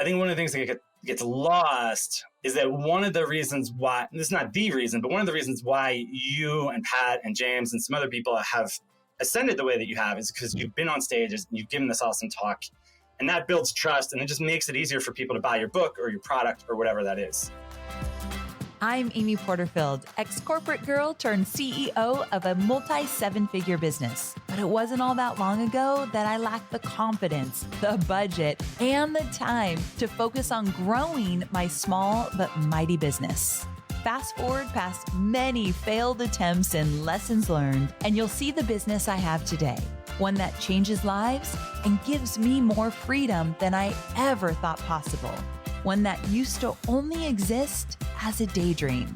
I think one of the things that gets lost is that one of the reasons why, and this is not the reason, but one of the reasons why you and Pat and James and some other people have ascended the way that you have is because you've been on stages and you've given this awesome talk. And that builds trust, and it just makes it easier for people to buy your book or your product or whatever that is. I'm Amy Porterfield, ex-corporate girl turned CEO of a multi-seven-figure business. But it wasn't all that long ago that I lacked the confidence, the budget, and the time to focus on growing my small but mighty business. Fast forward past many failed attempts and lessons learned, and you'll see the business I have today. One that changes lives and gives me more freedom than I ever thought possible. One that used to only exist as a daydream.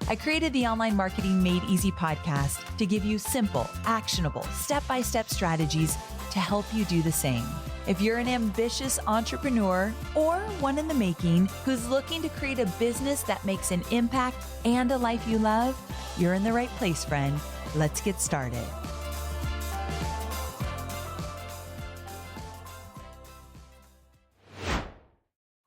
I created the Online Marketing Made Easy podcast to give you simple, actionable, step-by-step strategies to help you do the same. If you're an ambitious entrepreneur or one in the making who's looking to create a business that makes an impact and a life you love, you're in the right place, friend. Let's get started.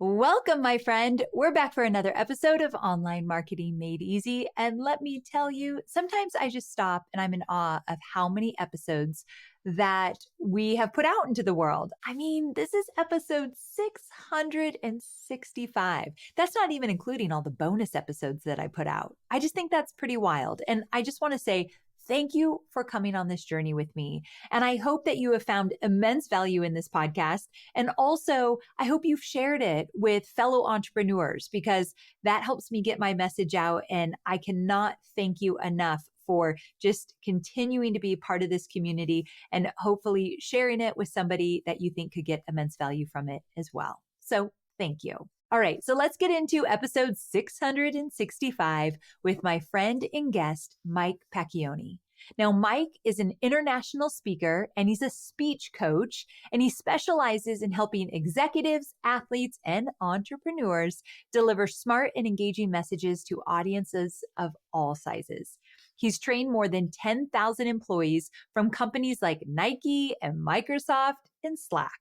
Welcome, my friend. We're back for another episode of Online Marketing Made Easy. And let me tell you, sometimes I just stop and I'm in awe of how many episodes that we have put out into the world. I mean, this is episode 665. That's not even including all the bonus episodes that I put out. I just think that's pretty wild. And I just want to say, thank you for coming on this journey with me. And I hope that you have found immense value in this podcast. And also, I hope you've shared it with fellow entrepreneurs because that helps me get my message out. And I cannot thank you enough for just continuing to be part of this community and hopefully sharing it with somebody that you think could get immense value from it as well. So thank you. All right, so let's get into episode 665 with my friend and guest, Mike Pacchione. Now, Mike is an international speaker and he's a speech coach, and he specializes in helping executives, athletes, and entrepreneurs deliver smart and engaging messages to audiences of all sizes. He's trained more than 10,000 employees from companies like Nike and Microsoft and Slack.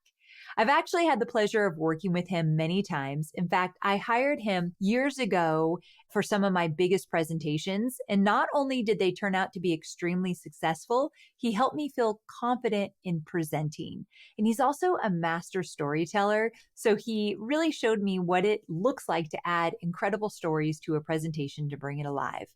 I've actually had the pleasure of working with him many times. In fact, I hired him years ago for some of my biggest presentations. And not only did they turn out to be extremely successful, he helped me feel confident in presenting. And he's also a master storyteller. So he really showed me what it looks like to add incredible stories to a presentation to bring it alive.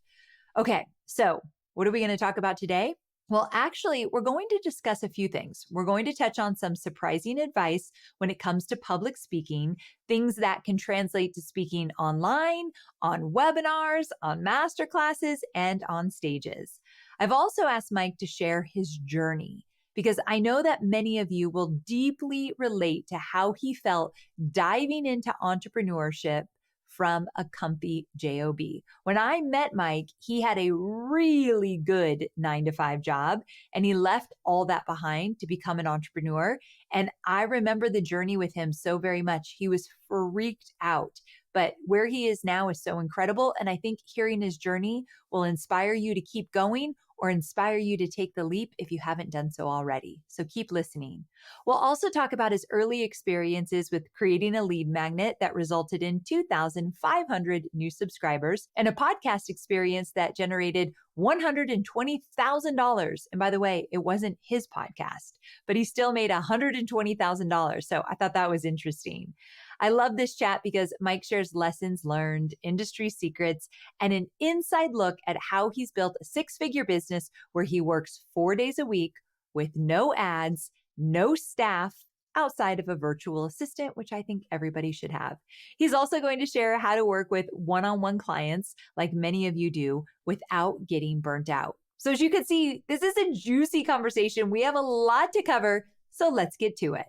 Okay, so what are we going to talk about today? Well, actually, we're going to discuss a few things. We're going to touch on some surprising advice when it comes to public speaking, things that can translate to speaking online, on webinars, on masterclasses, and on stages. I've also asked Mike to share his journey because I know that many of you will deeply relate to how he felt diving into entrepreneurship from a comfy job. When I met Mike, he had a really good 9-to-5 job and he left all that behind to become an entrepreneur. And I remember the journey with him so very much. He was freaked out, but where he is now is so incredible. And I think hearing his journey will inspire you to keep going or inspire you to take the leap if you haven't done so already. So keep listening. We'll also talk about his early experiences with creating a lead magnet that resulted in 2,500 new subscribers and a podcast experience that generated $120,000. And by the way, it wasn't his podcast, but he still made $120,000. So I thought that was interesting. I love this chat because Mike shares lessons learned, industry secrets, and an inside look at how he's built a 6-figure business where he works 4 days a week with no ads, no staff, outside of a virtual assistant, which I think everybody should have. He's also going to share how to work with one-on-one clients, like many of you do, without getting burnt out. So as you can see, this is a juicy conversation. We have a lot to cover, so let's get to it.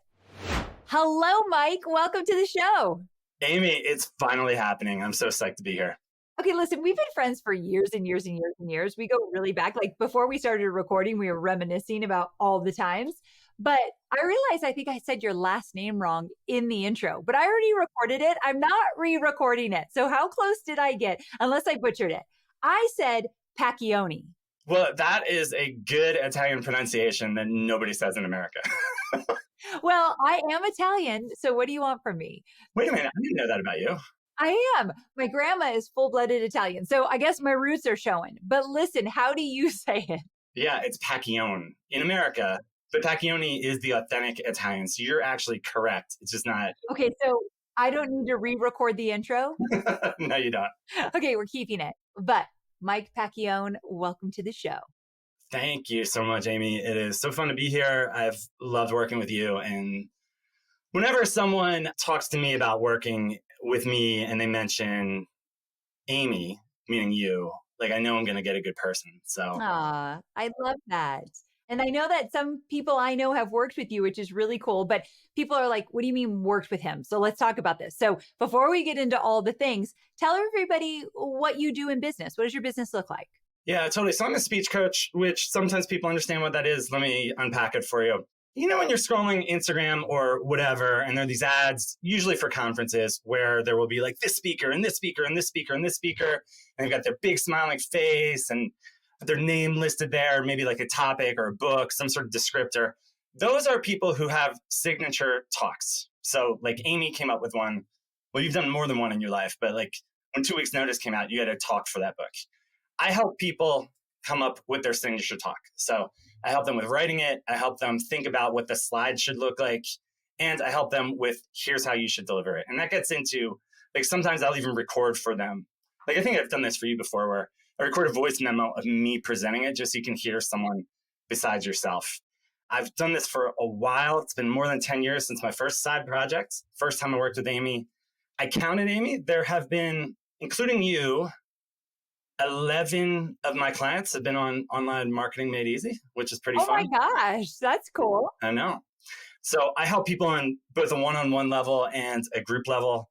Hello, Mike. Welcome to the show. Amy, it's finally happening. I'm so psyched to be here. Okay, listen, we've been friends for years and years and years and years. We go really back. Like before we started recording, we were reminiscing about all the times. But I realized I think I said your last name wrong in the intro, but I already recorded it. I'm not re-recording it. So how close did I get? Unless I butchered it. I said Pacchione. Well, that is a good Italian pronunciation that nobody says in America. Well, I am Italian. So what do you want from me? Wait a minute. I didn't know that about you. I am. My grandma is full-blooded Italian. So I guess my roots are showing. But listen, how do you say it? Yeah, it's Pacchione in America, but Pacchione is the authentic Italian. So you're actually correct. It's just not. Okay, so I don't need to re-record the intro. No, you don't. Okay, we're keeping it. But Mike Pacchione, welcome to the show. Thank you so much, Amy. It is so fun to be here. I've loved working with you. And whenever someone talks to me about working with me and they mention Amy, meaning you, like I know I'm going to get a good person. So, I love that. And I know that some people I know have worked with you, which is really cool. But people are like, what do you mean worked with him? So let's talk about this. So before we get into all the things, tell everybody what you do in business. What does your business look like? yeah, totally. So I'm a speech coach, which sometimes people understand what that is. Let me unpack it for you. You know, when you're scrolling Instagram or whatever, and there are these ads, usually for conferences, where there will be like this speaker and this speaker and this speaker and this speaker, and they've got their big smiling face and their name listed there, maybe like a topic or a book, some sort of descriptor. Those are people who have signature talks. So like Amy came up with one. Well, you've done more than one in your life, but like when 2 Weeks Notice came out, you had a talk for that book. I help people come up with their signature talk. So I help them with writing it. I help them think about what the slide should look like. And I help them with here's how you should deliver it. And that gets into like sometimes I'll even record for them. Like I think I've done this for you before where I record a voice memo of me presenting it just so you can hear someone besides yourself. I've done this for a while. It's been more than 10 years since my first side project. First time I worked with Amy. I counted, Amy. There have been, including you, 11 of my clients have been on Online Marketing Made Easy, which is pretty fun. Oh my gosh, that's cool. I know. So I help people on both a one-on-one level and a group level.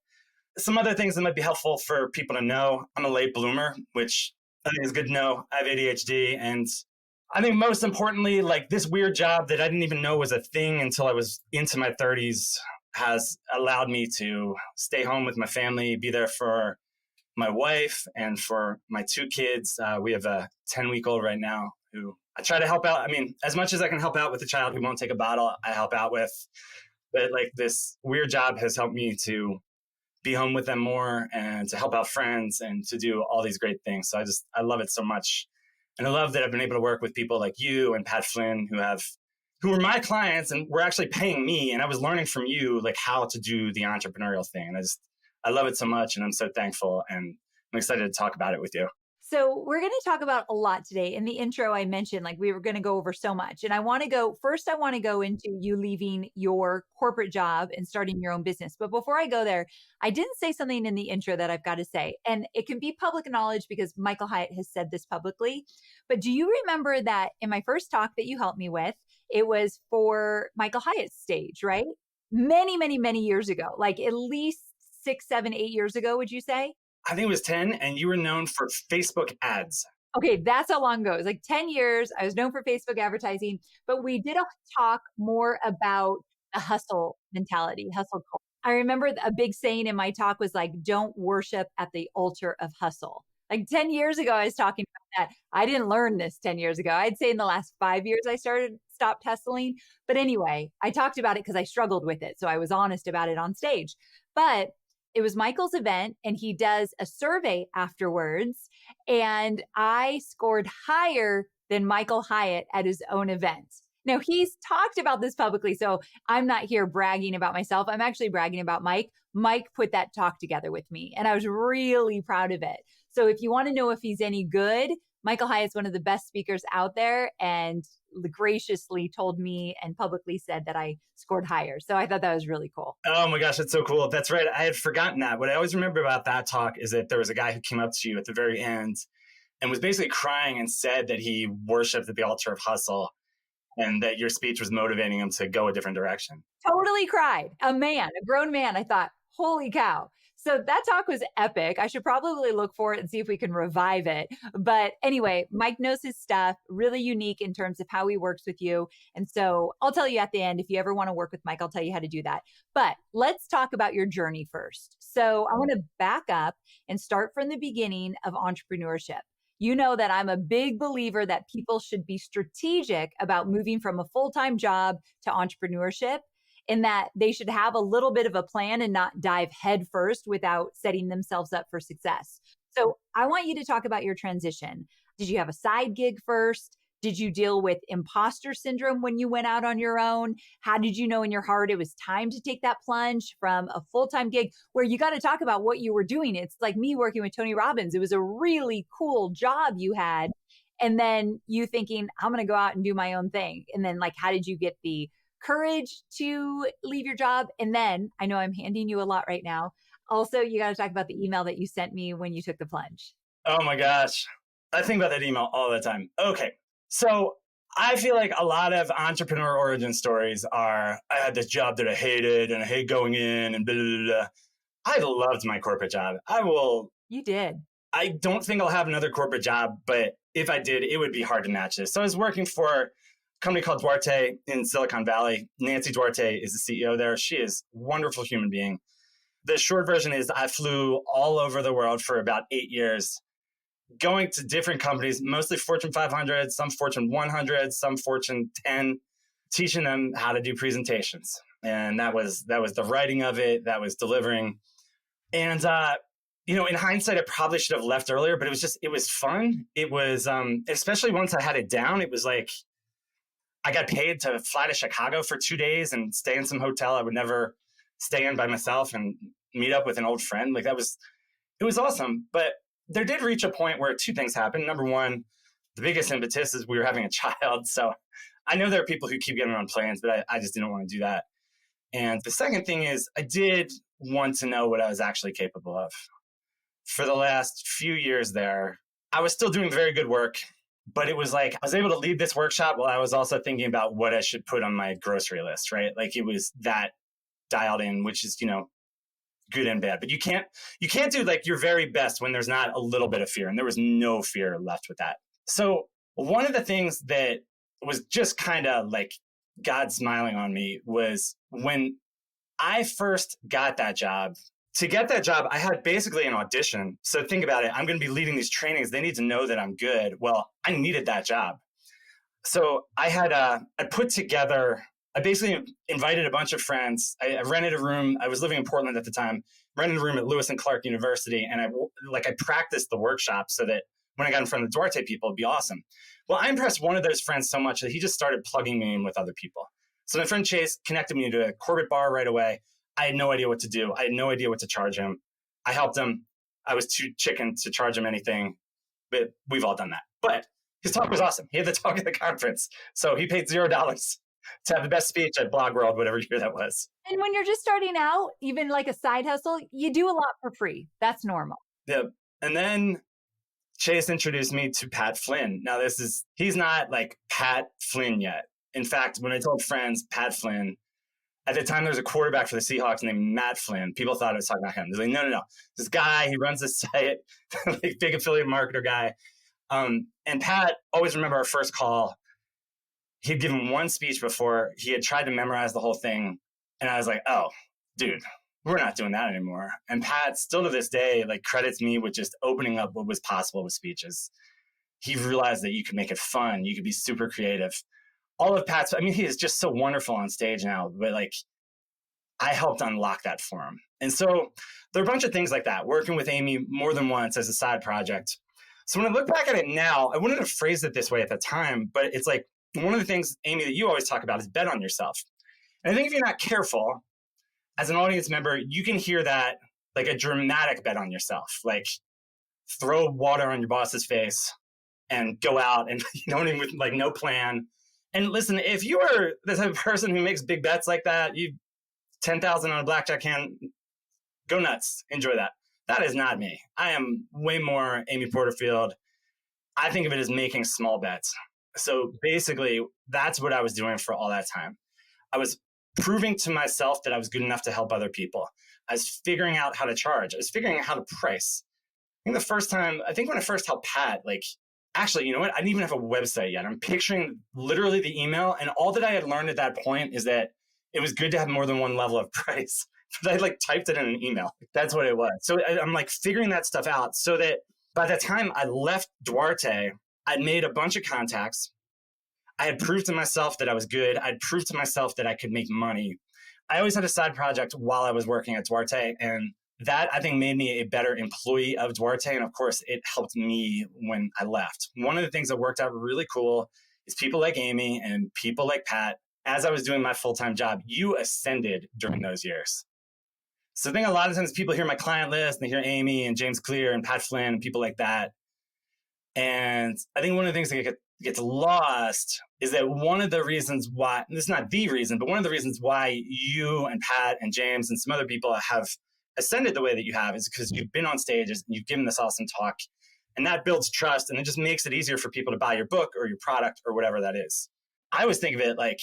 Some other things that might be helpful for people to know. I'm a late bloomer, which I think is good to know. I have ADHD. And I think most importantly, like this weird job that I didn't even know was a thing until I was into my 30s has allowed me to stay home with my family, be there for my wife and for my 2 kids. We have a 10-week-old right now who I try to help out. I mean, as much as I can help out with a child who won't take a bottle, I help out with. But like this weird job has helped me to be home with them more and to help out friends and to do all these great things. So I love it so much. And I love that I've been able to work with people like you and Pat Flynn who were my clients and were actually paying me. And I was learning from you like how to do the entrepreneurial thing. And I love it so much and I'm so thankful and I'm excited to talk about it with you. So we're going to talk about a lot today. In the intro, I mentioned like we were going to go over so much. And I want to go into you leaving your corporate job and starting your own business. But before I go there, I didn't say something in the intro that I've got to say. And it can be public knowledge because Michael Hyatt has said this publicly. But do you remember that in my first talk that you helped me with, it was for Michael Hyatt's stage, right? Many, many, many years ago, like at least 6, 7, 8 years ago, would you say? I think it was 10 and you were known for Facebook ads. Okay, that's how long ago. It was like 10 years. I was known for Facebook advertising, but we did a talk more about the hustle mentality, hustle culture. I remember a big saying in my talk was like, don't worship at the altar of hustle. Like 10 years ago, I was talking about that. I didn't learn this 10 years ago. I'd say in the last 5 years, I stopped hustling. But anyway, I talked about it because I struggled with it. So I was honest about it on stage. But it was Michael's event and he does a survey afterwards. And I scored higher than Michael Hyatt at his own event. Now he's talked about this publicly. So I'm not here bragging about myself. I'm actually bragging about Mike. Mike put that talk together with me and I was really proud of it. So if you want to know if he's any good, Michael Hyatt's one of the best speakers out there and graciously told me and publicly said that I scored higher. So I thought that was really cool. Oh my gosh, that's so cool. That's right. I had forgotten that. What I always remember about that talk is that there was a guy who came up to you at the very end and was basically crying and said that he worshiped at the altar of hustle and that your speech was motivating him to go a different direction. Totally cried. A grown man. I thought, holy cow. So that talk was epic. I should probably look for it and see if we can revive it. But anyway, Mike knows his stuff, really unique in terms of how he works with you. And so I'll tell you at the end, if you ever want to work with Mike, I'll tell you how to do that. But let's talk about your journey first. So I want to back up and start from the beginning of entrepreneurship. You know that I'm a big believer that people should be strategic about moving from a full-time job to entrepreneurship, in that they should have a little bit of a plan and not dive headfirst without setting themselves up for success. So I want you to talk about your transition. Did you have a side gig first? Did you deal with imposter syndrome when you went out on your own? How did you know in your heart it was time to take that plunge from a full-time gig where you got to talk about what you were doing? It's like me working with Tony Robbins. It was a really cool job you had. And then you thinking, I'm going to go out and do my own thing. And then like, how did you get the courage to leave your job? And then I know I'm handing you a lot right now. Also, you got to talk about the email that you sent me when you took the plunge. Oh my gosh. I think about that email all the time. Okay. So I feel like a lot of entrepreneur origin stories are, I had this job that I hated and I hate going in and blah, blah, blah. I loved my corporate job. You did. I don't think I'll have another corporate job, but if I did, it would be hard to match this. So I was working for a company called Duarte in Silicon Valley. Nancy Duarte is the CEO there. She is a wonderful human being. The short version is I flew all over the world for about 8 years, going to different companies, mostly Fortune 500, some Fortune 100, some Fortune 10, teaching them how to do presentations. And that was the writing of it, that was delivering. And, in hindsight, I probably should have left earlier, but it was fun. It was, especially once I had it down, it was like, I got paid to fly to Chicago for 2 days and stay in some hotel I would never stay in by myself and meet up with an old friend. Like it was awesome. But there did reach a point where two things happened. Number one, the biggest impetus is we were having a child. So I know there are people who keep getting on planes, but I just didn't want to do that. And the second thing is I did want to know what I was actually capable of. For the last few years there, I was still doing very good work, but it was like I was able to lead this workshop while I was also thinking about what I should put on my grocery list, right? Like it was that dialed in, which is, good and bad. But you can't do like your very best when there's not a little bit of fear. And there was no fear left with that. So one of the things that was just kind of like God smiling on me was when I first got that job. To get that job, I had basically an audition. So think about it. I'm going to be leading these trainings. They need to know that I'm good. Well, I needed that job. So I put together, I basically invited a bunch of friends. I rented a room. I was living in Portland at the time, rented a room at Lewis and Clark University. And I practiced the workshop so that when I got in front of the Duarte people, it'd be awesome. Well, I impressed one of those friends so much that he just started plugging me in with other people. So my friend Chase connected me to a corporate bar right away. I had no idea what to do. I had no idea what to charge him. I helped him. I was too chicken to charge him anything, but we've all done that. But his talk was awesome. He had the talk at the conference. So he paid $0 to have the best speech at Blog World, whatever year that was. And when you're just starting out, even like a side hustle, you do a lot for free. That's normal. Yeah. And then Chase introduced me to Pat Flynn. Now he's not like Pat Flynn yet. In fact, when I told friends Pat Flynn, at the time, there was a quarterback for the Seahawks named Matt Flynn. People thought I was talking about him. They're like, no. This guy, he runs this site, like big affiliate marketer guy. And Pat, always remember our first call. He'd given one speech before. He had tried to memorize the whole thing. And I was like, oh, dude, we're not doing that anymore. And Pat, still to this day, like credits me with just opening up what was possible with speeches. He realized that you could make it fun. You could be super creative. All of Pat's, he is just so wonderful on stage now, but like I helped unlock that for him. And so there are a bunch of things like that, working with Amy more than once as a side project. So when I look back at it now, I wouldn't have phrased it this way at the time, but it's like one of the things, Amy, that you always talk about is bet on yourself. And I think if you're not careful, as an audience member, you can hear that like a dramatic bet on yourself, like throw water on your boss's face and go out and even with like no plan. And listen, if you are the type of person who makes big bets like that, you 10,000 on a blackjack hand, go nuts, enjoy that. That is not me. I am way more Amy Porterfield. I think of it as making small bets. So basically, that's what I was doing for all that time. I was proving to myself that I was good enough to help other people. I was figuring out how to charge. I was figuring out how to price. When I first helped Pat, actually, you know what? I didn't even have a website yet. I'm picturing literally the email. And all that I had learned at that point is that it was good to have more than one level of price. But I typed it in an email. That's what it was. So I'm figuring that stuff out so that By the time I left Duarte, I'd made a bunch of contacts. I had proved to myself that I was good. I'd proved to myself that I could make money. I always had a side project while I was working at Duarte, and that I think made me a better employee of Duarte. And of course, it helped me when I left. One of the things that worked out really cool is people like Amy and people like Pat. As I was doing my full-time job, you ascended during those years. So I think a lot of times people hear my client list and they hear Amy and James Clear and Pat Flynn and people like that. And I think one of the things that gets lost is that one of the reasons why, and this is not the reason, but one of the reasons why you and Pat and James and some other people have ascended the way that you have is because you've been on stages and you've given this awesome talk. And that builds trust and it just makes it easier for people to buy your book or your product or whatever that is. I always think of it like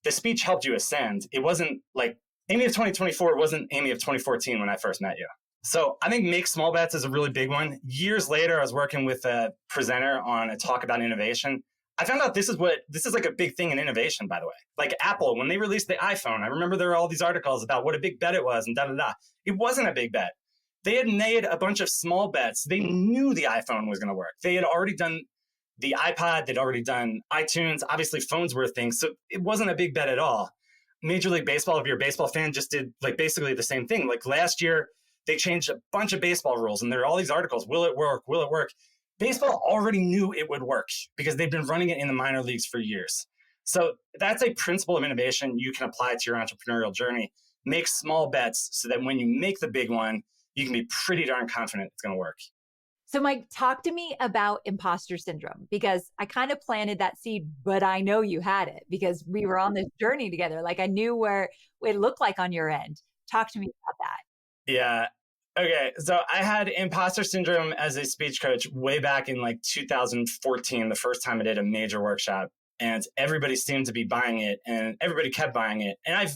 the speech helped you ascend. It wasn't like Amy of 2024 wasn't Amy of 2014 when I first met you. So I think make small bets is a really big one. Years later, I was working with a presenter on a talk about innovation. I found out this is like a big thing in innovation, by the way. Like Apple, when they released the iPhone, I remember there were all these articles about what a big bet it was and da-da-da. It wasn't a big bet. They had made a bunch of small bets. They knew the iPhone was going to work. They had already done the iPod. They'd already done iTunes. Obviously, phones were a thing. So it wasn't a big bet at all. Major League Baseball, if you're a baseball fan, just did like basically the same thing. Like last year, they changed a bunch of baseball rules and there are all these articles. Will it work? Will it work? Baseball already knew it would work because they've been running it in the minor leagues for years. So that's a principle of innovation you can apply to your entrepreneurial journey. Make small bets so that when you make the big one, you can be pretty darn confident it's going to work. So Mike, talk to me about imposter syndrome, because I kind of planted that seed, but I know you had it because we were on this journey together. Like I knew where it looked like on your end. Talk to me about that. Yeah. Okay. So I had imposter syndrome as a speech coach way back in like 2014, the first time I did a major workshop, and everybody seemed to be buying it and everybody kept buying it. And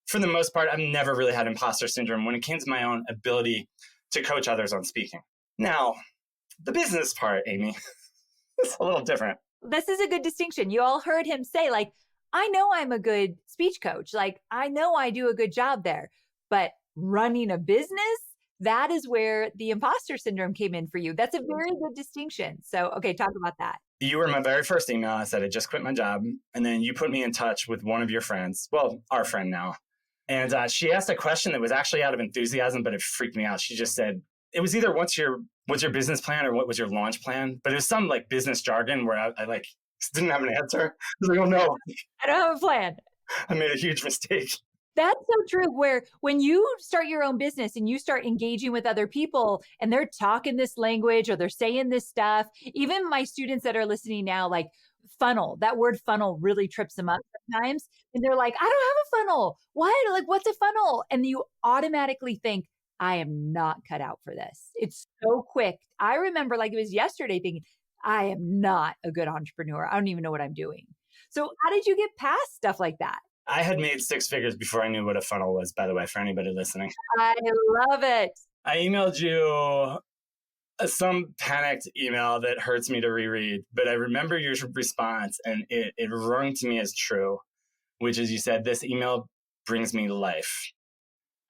for the most part, I've never really had imposter syndrome when it came to my own ability to coach others on speaking. Now, the business part, Amy, is a little different. This is a good distinction. You all heard him say, like, I know I'm a good speech coach. Like, I know I do a good job there, but running a business, that is where the imposter syndrome came in for you. That's a very good distinction. So, okay, talk about that. You were my very first email. I said I just quit my job. And then you put me in touch with one of your friends. Well, our friend now. And she asked a question that was actually out of enthusiasm, but it freaked me out. She just said, it was either what's your business plan or what was your launch plan? But it was some like business jargon where I like didn't have an answer. I was like, oh no. I don't have a plan. I made a huge mistake. That's so true. Where when you start your own business and you start engaging with other people and they're talking this language or they're saying this stuff, even my students that are listening now, like funnel, that word funnel really trips them up sometimes. And they're like, I don't have a funnel. What? Like, what's a funnel? And you automatically think, I am not cut out for this. It's so quick. I remember like it was yesterday thinking, I am not a good entrepreneur. I don't even know what I'm doing. So how did you get past stuff like that? I had made six figures before I knew what a funnel was, by the way, for anybody listening. I love it. I emailed you some panicked email that hurts me to reread, but I remember your response and it rung to me as true, which is you said, this email brings me life.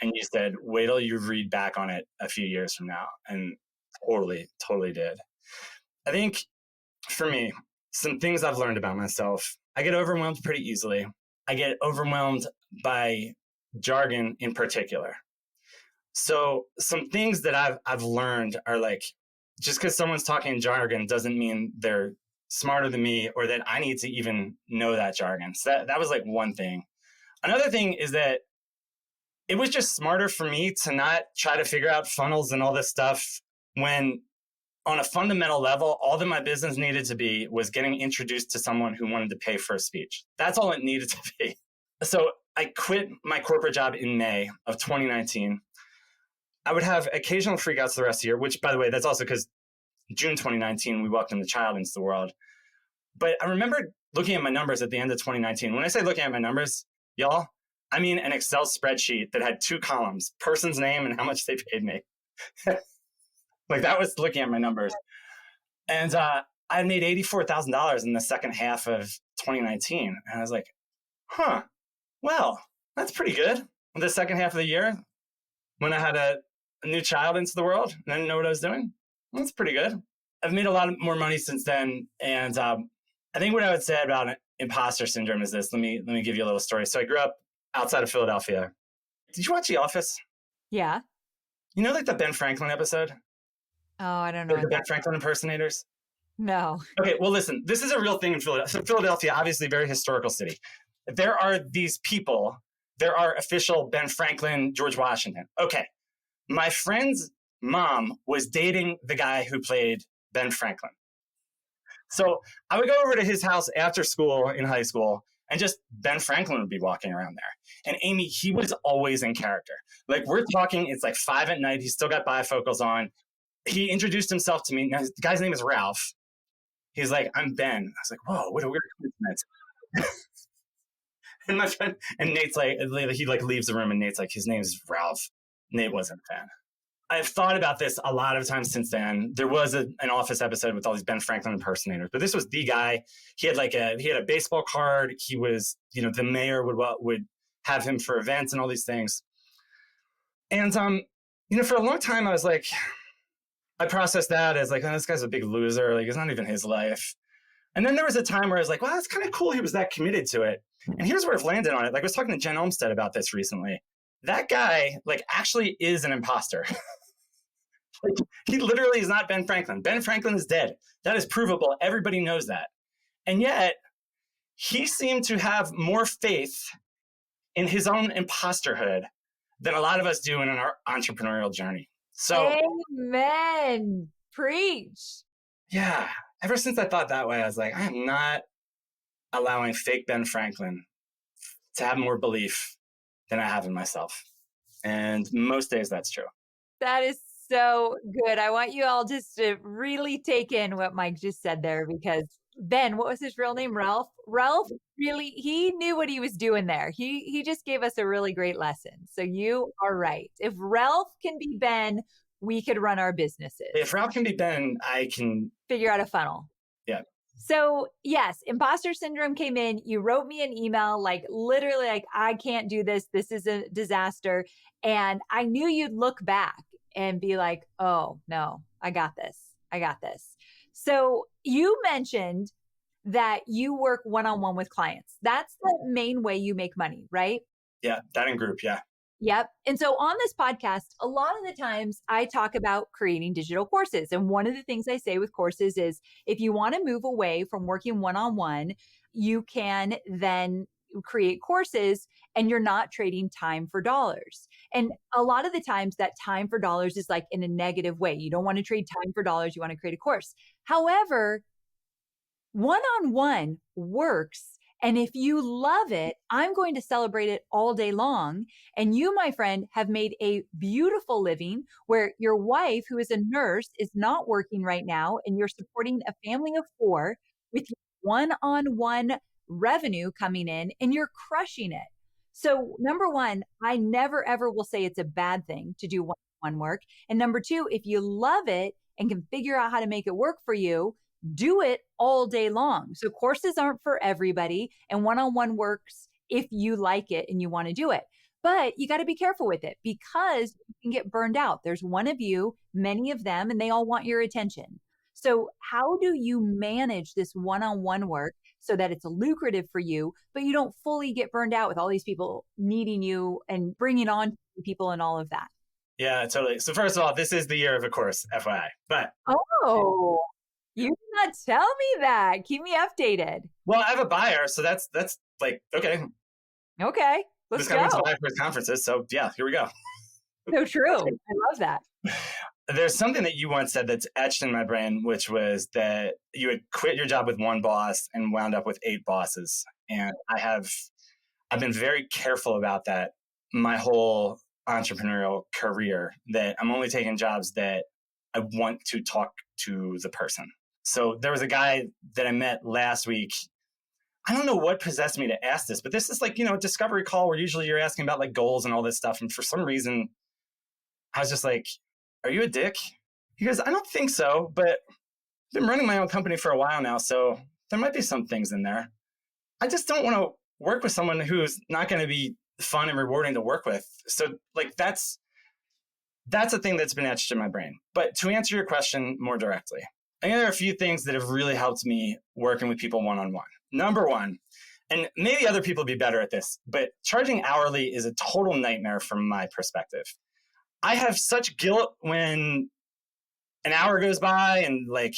And you said, wait till you read back on it a few years from now. And totally did. I think for me, some things I've learned about myself, I get overwhelmed pretty easily. I get overwhelmed by jargon in particular. So some things that I've learned are like, just because someone's talking jargon doesn't mean they're smarter than me or that I need to even know that jargon. So that was like one thing. Another thing is that it was just smarter for me to not try to figure out funnels and all this stuff when on a fundamental level, all that my business needed to be was getting introduced to someone who wanted to pay for a speech. That's all it needed to be. So I quit my corporate job in May of 2019. I would have occasional freakouts the rest of the year, which, by the way, that's also because June 2019, we welcomed the child into the world. But I remember looking at my numbers at the end of 2019. When I say looking at my numbers, y'all, I mean an Excel spreadsheet that had two columns, person's name and how much they paid me. Like that was looking at my numbers. And I made $84,000 in the second half of 2019. And I was like, well, that's pretty good. The second half of the year, when I had a new child into the world and I didn't know what I was doing. That's pretty good. I've made a lot more money since then. And I think what I would say about imposter syndrome is this. Let me give you a little story. So I grew up outside of Philadelphia. Did you watch The Office? Yeah. You know, like the Ben Franklin episode? Oh, I don't know. Like the Ben Franklin impersonators? No. Okay, well, listen, this is a real thing in Philadelphia. So Philadelphia, obviously a very historical city. There are these people. There are official Ben Franklin, George Washington. Okay, my friend's mom was dating the guy who played Ben Franklin. So I would go over to his house after school in high school, and just Ben Franklin would be walking around there. And Amy, he was always in character. Like, we're talking, it's like 5 p.m. He's still got bifocals on. He introduced himself to me. Now, the guy's name is Ralph. He's like, I'm Ben. I was like, whoa, what a weird coincidence. And my friend, and Nate's like, he like leaves the room, and Nate's like, his name's Ralph. Nate wasn't a fan. I've thought about this a lot of times since then. There was an Office episode with all these Ben Franklin impersonators, but this was the guy. He had a baseball card. He was, the mayor would have him for events and all these things. And for a long time I was like, I processed that as like, oh, this guy's a big loser. Like, it's not even his life. And then there was a time where I was like, well, that's kind of cool. He was that committed to it. And here's where I've landed on it. Like, I was talking to Jen Olmstead about this recently. That guy, like, actually is an imposter. Like, he literally is not Ben Franklin. Ben Franklin is dead. That is provable. Everybody knows that. And yet, he seemed to have more faith in his own imposterhood than a lot of us do in our entrepreneurial journey. So, amen. Preach. Yeah. Ever since I thought that way, I was like, I am not allowing fake Ben Franklin to have more belief than I have in myself. And most days that's true. That is so good. I want you all just to really take in what Mike just said there, because Ben, what was his real name? Ralph? Ralph really, he knew what he was doing there. He just gave us a really great lesson. So you are right. If Ralph can be Ben, we could run our businesses. If Ralph can be Ben, I can figure out a funnel. Yeah. So yes, imposter syndrome came in. You wrote me an email, like literally like, I can't do this. This is a disaster. And I knew you'd look back and be like, oh no, I got this. I got this. So you mentioned that you work one-on-one with clients. That's the main way you make money, right? Yeah, that in group. Yeah. Yep. And so on this podcast, a lot of the times I talk about creating digital courses. And one of the things I say with courses is if you want to move away from working one-on-one, you can then create courses and you're not trading time for dollars. And a lot of the times that time for dollars is like in a negative way. You don't want to trade time for dollars. You want to create a course. However, one-on-one works. And if you love it, I'm going to celebrate it all day long. And you, my friend, have made a beautiful living where your wife, who is a nurse, is not working right now. And you're supporting a family of 4 with one-on-one revenue coming in, and you're crushing it. So number one, I never, ever will say it's a bad thing to do one-on-one work. And number 2, if you love it and can figure out how to make it work for you, do it all day long. So courses aren't for everybody, and one-on-one works if you like it and you want to do it. But you got to be careful with it because you can get burned out. There's one of you, many of them, and they all want your attention. So how do you manage this one-on-one work so that it's lucrative for you, but you don't fully get burned out with all these people needing you and bringing on people and all of that? Yeah, totally. So first of all, this is the year of a course, FYI. But you did not tell me that. Keep me updated. Well, I have a buyer, so that's like, okay. Okay, let's go. This guy went to buy for his conferences, so yeah, here we go. So true. I love that. There's something that you once said that's etched in my brain, which was that you had quit your job with one boss and wound up with 8 bosses. And I've been very careful about that my whole entrepreneurial career, that I'm only taking jobs that I want to talk to the person. So there was a guy that I met last week. I don't know what possessed me to ask this, but this is like, a discovery call where usually you're asking about like goals and all this stuff. And for some reason, I was just like, are you a dick? He goes, I don't think so, but I've been running my own company for a while now, so there might be some things in there. I just don't want to work with someone who's not going to be fun and rewarding to work with. So like that's that's a thing that's been etched in my brain. But to answer your question more directly, I think there are a few things that have really helped me working with people one-on-one. Number one, and maybe other people be better at this, but charging hourly is a total nightmare from my perspective. I have such guilt when an hour goes by and like,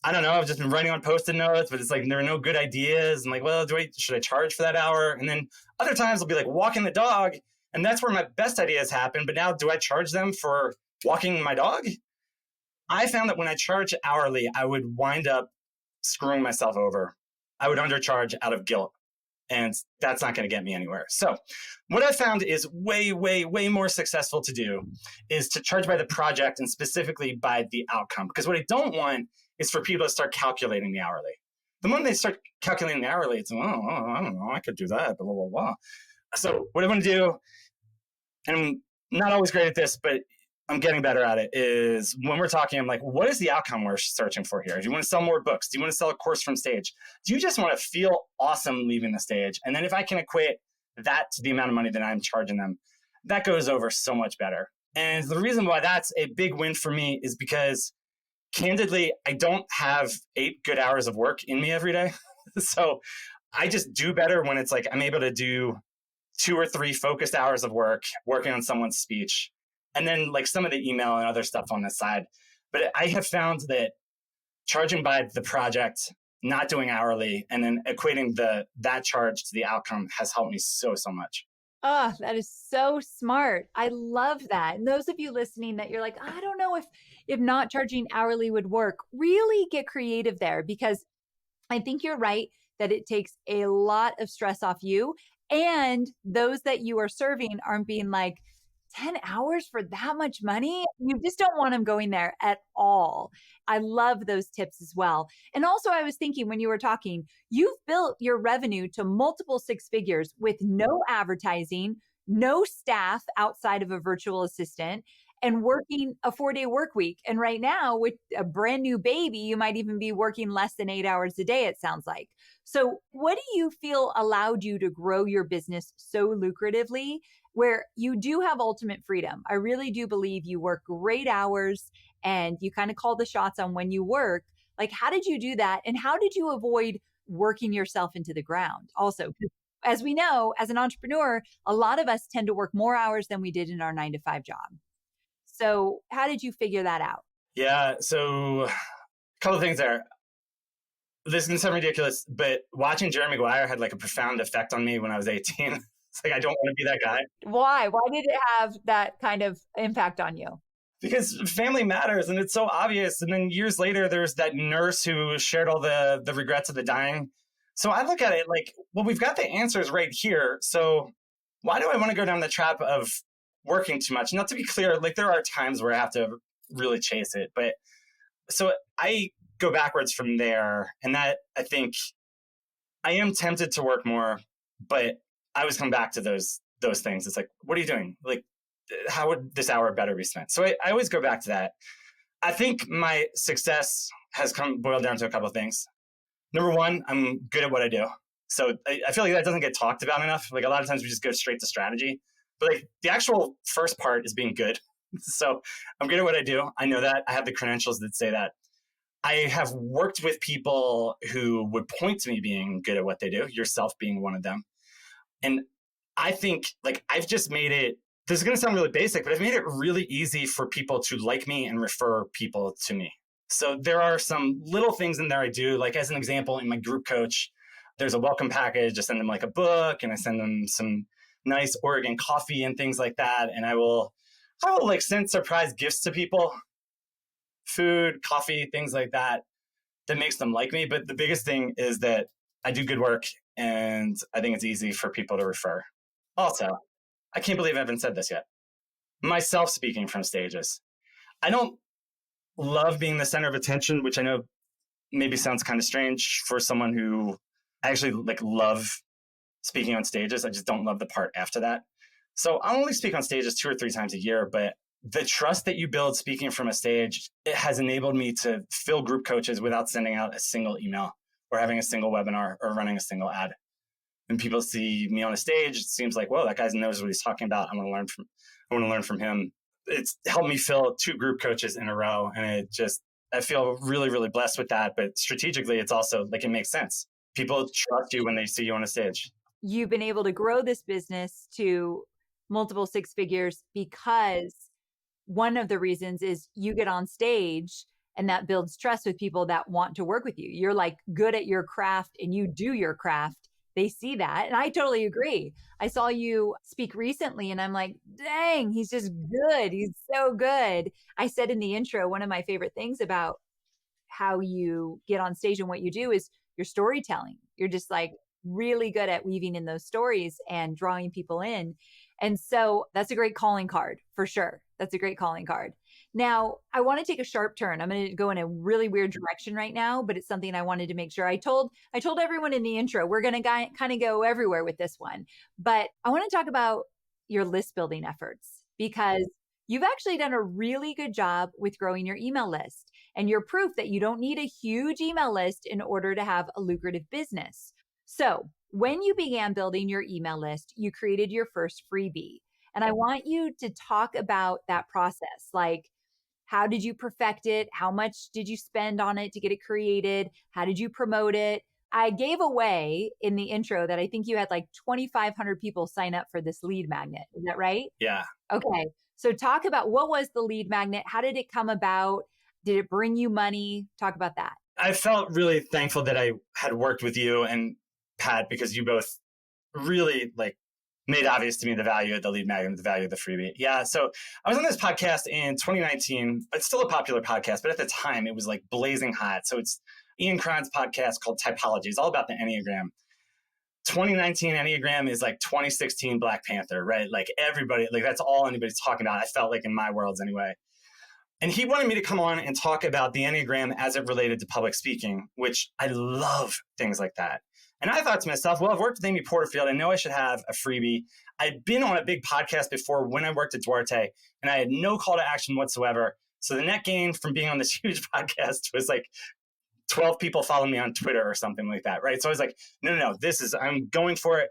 I don't know, I've just been writing on Post-it notes, but it's like there are no good ideas. I'm like, well, should I charge for that hour? And then other times I'll be like walking the dog, and that's where my best ideas happen. But now do I charge them for walking my dog? I found that when I charge hourly, I would wind up screwing myself over. I would undercharge out of guilt, and that's not going to get me anywhere. So what I found is way, way, way more successful to do is to charge by the project and specifically by the outcome. Because what I don't want is for people to start calculating the hourly. The moment they start calculating the hourly, it's, I don't know, I could do that, blah, blah, blah, blah. So what I want to do, and I'm not always great at this, but I'm getting better at it, is when we're talking, I'm like, what is the outcome we're searching for here? Do you want to sell more books? Do you want to sell a course from stage? Do you just want to feel awesome leaving the stage? And then if I can equate that to the amount of money that I'm charging them, that goes over so much better. And the reason why that's a big win for me is because, candidly, I don't have 8 good hours of work in me every day. So I just do better when it's like I'm able to do 2 or 3 focused hours of work, working on someone's speech, and then like some of the email and other stuff on the side. But I have found that charging by the project, not doing hourly, and then equating that charge to the outcome has helped me so much. Oh, that is so smart. I love that. And those of you listening that you're like, I don't know if not charging hourly would work, really get creative there, because I think you're right that it takes a lot of stress off you, and those that you are serving aren't being like, 10 hours for that much money? You just don't want them going there at all. I love those tips as well. And also, I was thinking when you were talking, you've built your revenue to multiple 6 figures with no advertising, no staff outside of a virtual assistant, and working a 4-day work week. And right now, with a brand new baby, you might even be working less than 8 hours a day, it sounds like. So what do you feel allowed you to grow your business so lucratively, where you do have ultimate freedom? I really do believe you work great hours and you kind of call the shots on when you work. Like, how did you do that? And how did you avoid working yourself into the ground? Also, as we know, as an entrepreneur, a lot of us tend to work more hours than we did in our 9-to-5 job. So how did you figure that out? Yeah. So a couple of things there. This is going to sound ridiculous, but watching Jerry Maguire had like a profound effect on me when I was 18. It's like, I don't want to be that guy. Why? Why did it have that kind of impact on you? Because family matters and it's so obvious. And then years later, there's that nurse who shared all the regrets of the dying. So I look at it like, well, we've got the answers right here. So why do I want to go down the trap of working too much? Not to be clear, like there are times where I have to really chase it. But so I go backwards from there. And that, I think I am tempted to work more, but I always come back to those things. It's like, what are you doing? Like, how would this hour better be spent? So I always go back to that. I think my success has boiled down to a couple of things. Number one, I'm good at what I do. So I feel like that doesn't get talked about enough. Like a lot of times we just go straight to strategy, but like the actual first part is being good. So I'm good at what I do. I know that. I have the credentials that say that. I have worked with people who would point to me being good at what they do, yourself being one of them. And I think like I've just made it, this is going to sound really basic, but I've made it really easy for people to like me and refer people to me. So there are some little things in there I do. Like as an example, in my group coach, there's a welcome package. I send them like a book and I send them some nice Oregon coffee and things like that. And I will like send surprise gifts to people, food, coffee, things like that, that makes them like me. But the biggest thing is that I do good work and I think it's easy for people to refer. Also, I can't believe I haven't said this yet. Myself speaking from stages. I don't love being the center of attention, which I know maybe sounds kind of strange for someone who actually like love speaking on stages. I just don't love the part after that. So I only speak on stages 2 or 3 times a year, but the trust that you build speaking from a stage, it has enabled me to fill group coaches without sending out a single email or having a single webinar or running a single ad. When people see me on a stage, it seems like, whoa, that guy knows what he's talking about. I want to learn from him. it's helped me fill 2 group coaches in a row. And I feel really, really blessed with that. But strategically, it's also like, it makes sense. People trust you when they see you on a stage. You've been able to grow this business to multiple 6 figures because one of the reasons is you get on stage and that builds trust with people that want to work with you. You're like good at your craft and you do your craft. They see that. And I totally agree. I saw you speak recently and I'm like, dang, he's just good. He's so good. I said in the intro, one of my favorite things about how you get on stage and what you do is your storytelling. You're just like really good at weaving in those stories and drawing people in. And so that's a great calling card for sure. That's a great calling card. Now, I want to take a sharp turn. I'm going to go in a really weird direction right now, but it's something I wanted to make sure I told everyone in the intro. We're going to kind of go everywhere with this one. But I want to talk about your list building efforts because you've actually done a really good job with growing your email list. And you're proof that you don't need a huge email list in order to have a lucrative business. So when you began building your email list, you created your first freebie. And I want you to talk about that process. Like, how did you perfect it? How much did you spend on it to get it created? How did you promote it? I gave away in the intro that I think you had like 2,500 people sign up for this lead magnet. Is that right? Yeah. Okay. So talk about what was the lead magnet? How did it come about? Did it bring you money? Talk about that. I felt really thankful that I had worked with you and Pat, because you both really like made obvious to me the value of the lead magnet, the value of the freebie. Yeah. So I was on this podcast in 2019. It's still a popular podcast, but at the time it was like blazing hot. So it's Ian Cron's podcast called Typology. It's all about the Enneagram. 2019 Enneagram is like 2016 Black Panther, right? Like everybody, like that's all anybody's talking about. I felt like in my worlds anyway. And he wanted me to come on and talk about the Enneagram as it related to public speaking, which I love things like that. And I thought to myself, well, I've worked with Amy Porterfield. I know I should have a freebie. I'd been on a big podcast before when I worked at Duarte, and I had no call to action whatsoever. So the net gain from being on this huge podcast was like 12 people following me on Twitter or something like that, right? So I was like, no, I'm going for it.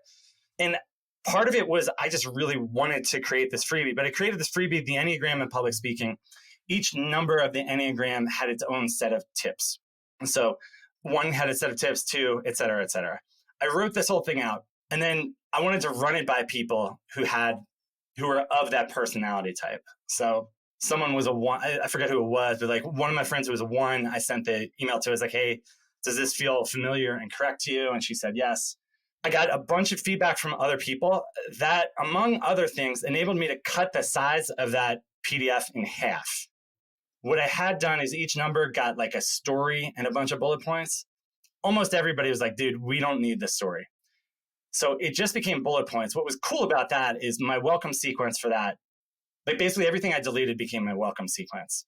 And part of it was I just really wanted to create this freebie, but I created this freebie, the Enneagram and public speaking. Each number of the Enneagram had its own set of tips. And so 1 had a set of tips, 2, et cetera, et cetera. I wrote this whole thing out, and then I wanted to run it by people who were of that personality type. So someone was a 1, I forget who it was, but like one of my friends who was a 1, I sent the email to, I was like, hey, does this feel familiar and correct to you? And she said, yes. I got a bunch of feedback from other people that, among other things, enabled me to cut the size of that PDF in half. What I had done is each number got like a story and a bunch of bullet points. Almost everybody was like, dude, we don't need this story. So it just became bullet points. What was cool about that is my welcome sequence for that. Like basically everything I deleted became my welcome sequence.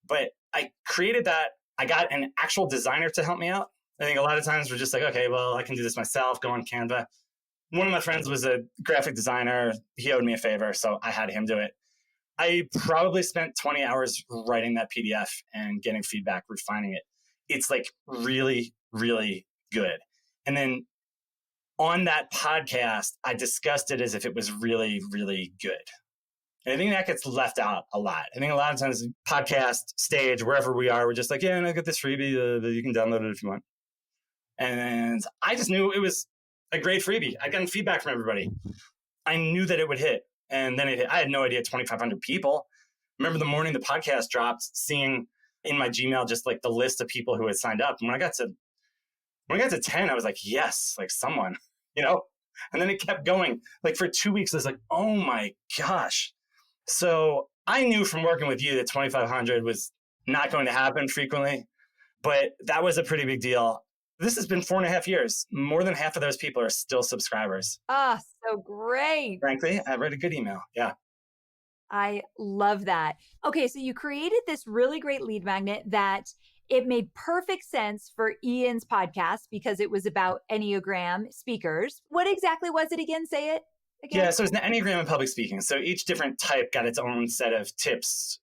But I created that. I got an actual designer to help me out. I think a lot of times we're just like, okay, well, I can do this myself, go on Canva. One of my friends was a graphic designer. He owed me a favor, so I had him do it. I probably spent 20 hours writing that PDF and getting feedback, refining it. It's like really, really good. And then on that podcast, I discussed it as if it was really, really good. And I think that gets left out a lot. I think a lot of times podcast, stage, wherever we are, we're just like, yeah, I got this freebie, you can download it if you want. And I just knew it was a great freebie. I got feedback from everybody. I knew that it would hit. And then I had no idea 2,500 people. Remember the morning the podcast dropped, seeing in my Gmail just like the list of people who had signed up. And when I got to 10, I was like, yes, like someone, you know? And then it kept going. Like for 2 weeks, I was like, oh my gosh. So I knew from working with you that 2,500 was not going to happen frequently, but that was a pretty big deal. This has been 4.5 years. More than half of those people are still subscribers. Ah, so great. Frankly, I read a good email. Yeah. I love that. Okay, so you created this really great lead magnet that it made perfect sense for Ian's podcast because it was about Enneagram speakers. What exactly was it again? Say it again. Yeah, so it's the Enneagram and public speaking. So each different type got its own set of tips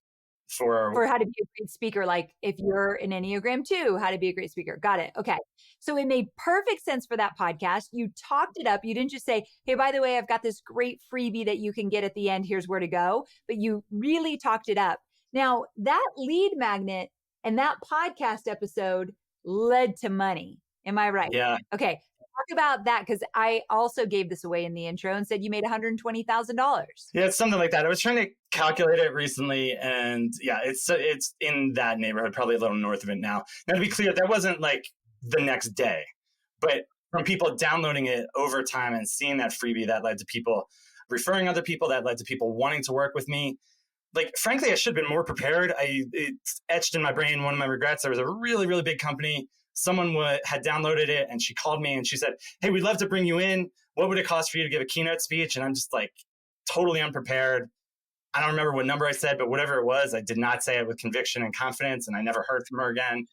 for how to be a great speaker. Like if you're an Enneagram 2, how to be a great speaker. Got it. Okay. So it made perfect sense for that podcast. You talked it up. You didn't just say, hey, by the way, I've got this great freebie that you can get at the end. Here's where to go. But you really talked it up. Now that lead magnet and that podcast episode led to money. Am I right? Yeah. Okay. Talk about that, because I also gave this away in the intro and said you made $120,000. Yeah, it's something like that. I was trying to calculate it recently, and yeah, it's in that neighborhood, probably a little north of it now. Now, to be clear, that wasn't like the next day, but from people downloading it over time and seeing that freebie, that led to people referring other people, that led to people wanting to work with me. Like, frankly, I should have been more prepared. It's etched in my brain. One of my regrets, there was a really, really big company. Someone had downloaded it and she called me and she said, hey, we'd love to bring you in. What would it cost for you to give a keynote speech? And I'm just like totally unprepared. I don't remember what number I said, but whatever it was, I did not say it with conviction and confidence, and I never heard from her again.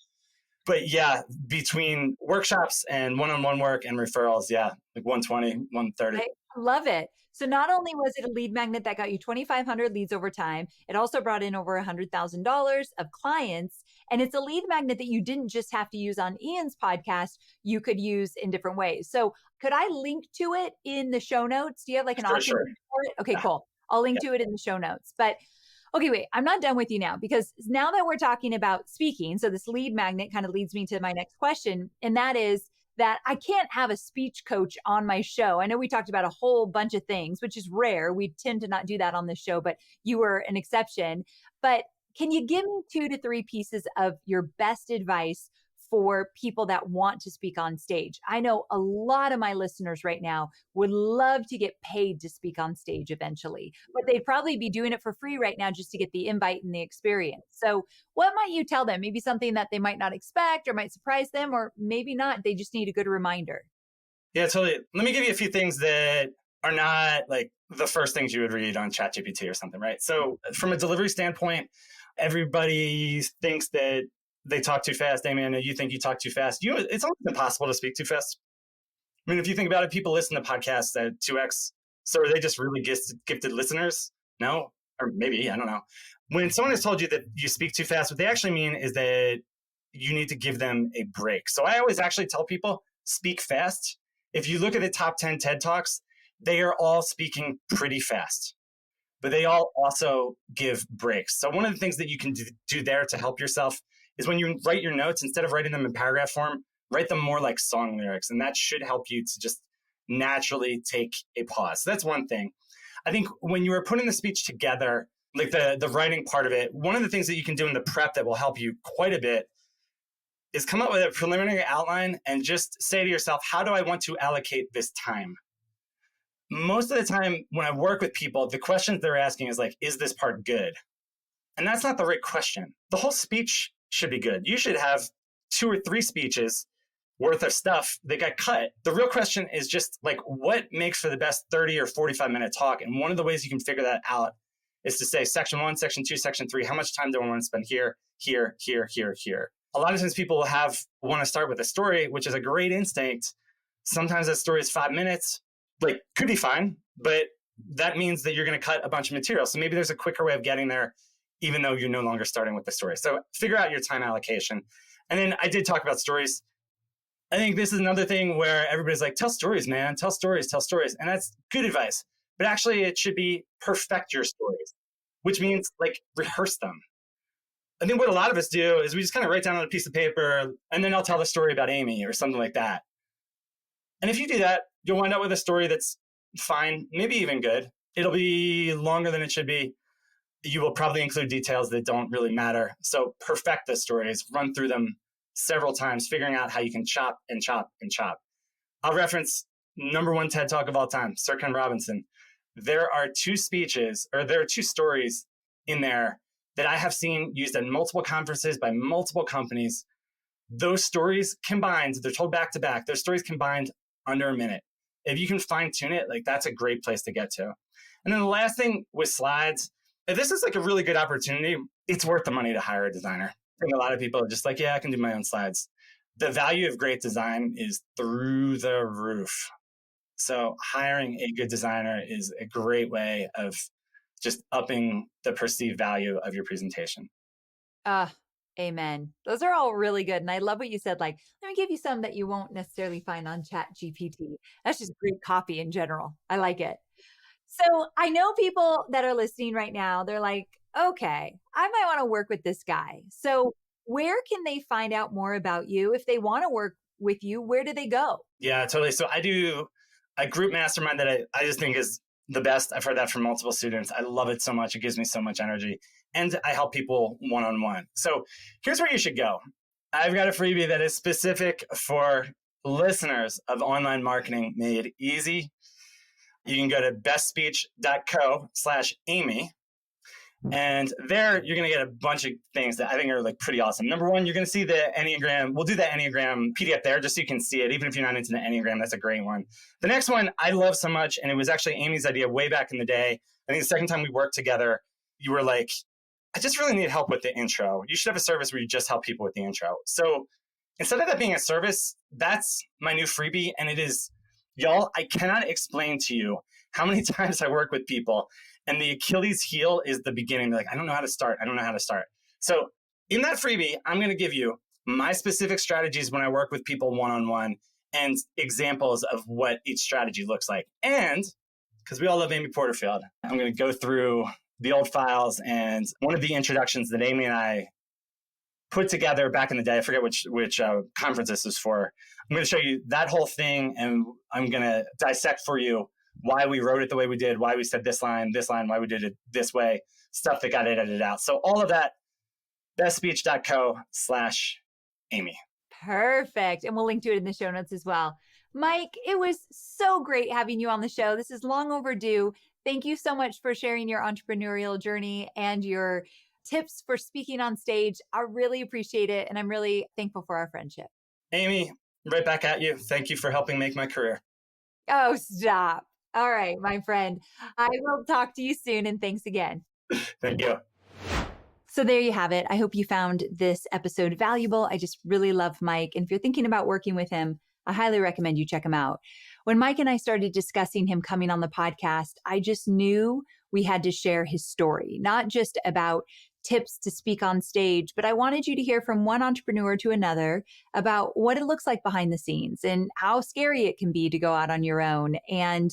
But yeah, between workshops and one-on-one work and referrals, yeah, like 120, 130. I love it. So not only was it a lead magnet that got you 2,500 leads over time, it also brought in over $100,000 of clients. And it's a lead magnet that you didn't just have to use on Ian's podcast, you could use in different ways. So could I link to it in the show notes? Do you have like an option for it? Okay, cool. I'll link to it in the show notes. But okay, wait, I'm not done with you now, because now that we're talking about speaking, so this lead magnet kind of leads me to my next question. And that is that I can't have a speech coach on my show. I know we talked about a whole bunch of things, which is rare. We tend to not do that on this show, but you were an exception. But can you give me 2 to 3 pieces of your best advice for people that want to speak on stage? I know a lot of my listeners right now would love to get paid to speak on stage eventually, but they'd probably be doing it for free right now just to get the invite and the experience. So what might you tell them? Maybe something that they might not expect or might surprise them, or maybe not. They just need a good reminder. Yeah, totally. Let me give you a few things that are not like the first things you would read on ChatGPT or something, right? So from a delivery standpoint, everybody thinks that they talk too fast. Amy, I know you think you talk too fast. It's almost impossible to speak too fast. I mean, if you think about it, people listen to podcasts at 2x. So are they just really gifted listeners? No, or maybe, I don't know. When someone has told you that you speak too fast, what they actually mean is that you need to give them a break. So I always actually tell people, speak fast. If you look at the top 10 TED Talks, they are all speaking pretty fast, but they all also give breaks. So one of the things that you can do there to help yourself is when you write your notes, instead of writing them in paragraph form, write them more like song lyrics. And that should help you to just naturally take a pause. So that's one thing. I think when you are putting the speech together, like the writing part of it, one of the things that you can do in the prep that will help you quite a bit is come up with a preliminary outline and just say to yourself, how do I want to allocate this time? Most of the time when I work with people, the questions they're asking is like, is this part good? And that's not the right question. The whole speech should be good. You should have 2 or 3 speeches worth of stuff that got cut. The real question is just like, what makes for the best 30 or 45-minute talk? And one of the ways you can figure that out is to say section 1, section 2, section 3, how much time do I want to spend here, here, here, here, here? A lot of times people want to start with a story, which is a great instinct. Sometimes that story is 5 minutes, like could be fine, but that means that you're going to cut a bunch of material. So maybe there's a quicker way of getting there, even though you're no longer starting with the story. So figure out your time allocation. And then I did talk about stories. I think this is another thing where everybody's like, tell stories, man, tell stories, tell stories. And that's good advice. But actually it should be perfect your stories, which means like rehearse them. I think what a lot of us do is we just kind of write down on a piece of paper and then I'll tell the story about Amy or something like that. And if you do that, you'll wind up with a story that's fine, maybe even good. It'll be longer than it should be. You will probably include details that don't really matter. So perfect the stories, run through them several times, figuring out how you can chop and chop and chop. I'll reference number 1 TED Talk of all time, Sir Ken Robinson. There are 2 stories in there that I have seen used at multiple conferences by multiple companies. Those stories combined, they're told back to back, those stories combined under a minute. If you can fine tune it, like that's a great place to get to. And then the last thing with slides, if this is like a really good opportunity, it's worth the money to hire a designer. I think a lot of people are just like, yeah, I can do my own slides. The value of great design is through the roof. So hiring a good designer is a great way of just upping the perceived value of your presentation. Amen. Those are all really good. And I love what you said, like, let me give you some that you won't necessarily find on Chat GPT. That's just great copy in general. I like it. So I know people that are listening right now, they're like, okay, I might want to work with this guy. So where can they find out more about you? If they want to work with you, where do they go? Yeah, totally. So I do a group mastermind that I just think is the best. I've heard that from multiple students. I love it so much. It gives me so much energy. And I help people one-on-one. So here's where you should go. I've got a freebie that is specific for listeners of Online Marketing Made Easy. You can go to bestspeech.co/Amy. And there you're going to get a bunch of things that I think are like pretty awesome. Number one, you're going to see the Enneagram. We'll do the Enneagram PDF there just so you can see it. Even if you're not into the Enneagram, that's a great one. The next one I love so much, and it was actually Amy's idea way back in the day. I think the second time we worked together, you were like, I just really need help with the intro. You should have a service where you just help people with the intro. So instead of that being a service, that's my new freebie. And it is, y'all, I cannot explain to you how many times I work with people and the Achilles heel is the beginning. They're like, I don't know how to start. I don't know how to start. So in that freebie, I'm going to give you my specific strategies when I work with people one-on-one and examples of what each strategy looks like. And because we all love Amy Porterfield, I'm going to go through the old files and one of the introductions that Amy and I put together back in the day. I forget which conference this was for. I'm going to show you that whole thing, and I'm going to dissect for you why we wrote it the way we did, why we said this line, why we did it this way, stuff that got edited out. So all of that, bestspeech.co/Amy. Perfect. And we'll link to it in the show notes as well. Mike, it was so great having you on the show. This is long overdue. Thank you so much for sharing your entrepreneurial journey and your tips for speaking on stage. I really appreciate it. And I'm really thankful for our friendship. Amy, right back at you. Thank you for helping make my career. Oh, stop. All right, my friend. I will talk to you soon. And thanks again. Thank you. So there you have it. I hope you found this episode valuable. I just really love Mike. And if you're thinking about working with him, I highly recommend you check him out. When Mike and I started discussing him coming on the podcast, I just knew we had to share his story, not just about tips to speak on stage, but I wanted you to hear from one entrepreneur to another about what it looks like behind the scenes and how scary it can be to go out on your own. And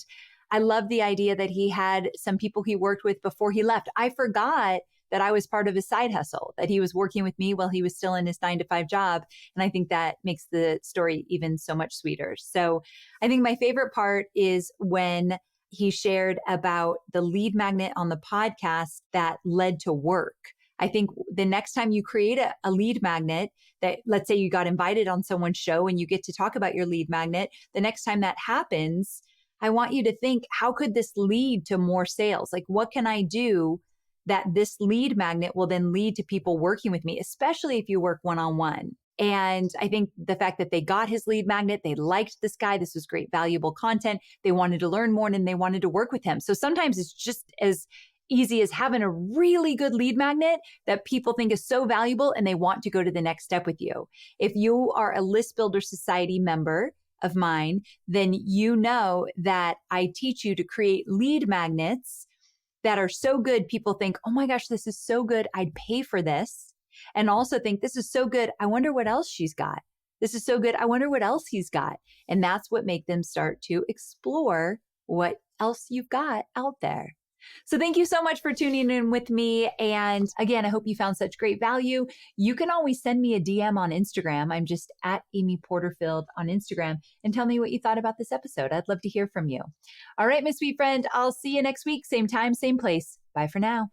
I love the idea that he had some people he worked with before he left. I forgot that I was part of his side hustle, that he was working with me while he was still in his 9-to-5 job. And I think that makes the story even so much sweeter. So I think my favorite part is when he shared about the lead magnet on the podcast that led to work. I think the next time you create a lead magnet that, let's say you got invited on someone's show and you get to talk about your lead magnet, the next time that happens, I want you to think, how could this lead to more sales? Like, what can I do that this lead magnet will then lead to people working with me, especially if you work one-on-one. And I think the fact that they got his lead magnet, they liked this guy, this was great, valuable content. They wanted to learn more and they wanted to work with him. So sometimes it's just as easy as having a really good lead magnet that people think is so valuable and they want to go to the next step with you. If you are a List Builder Society member of mine, then you know that I teach you to create lead magnets that are so good, people think, oh my gosh, this is so good, I'd pay for this. And also think, this is so good, I wonder what else she's got. This is so good, I wonder what else he's got. And that's what make them start to explore what else you've got out there. So thank you so much for tuning in with me. And again, I hope you found such great value. You can always send me a DM on Instagram. I'm just at Amy Porterfield on Instagram, and tell me what you thought about this episode. I'd love to hear from you. All right, my sweet friend, I'll see you next week. Same time, same place. Bye for now.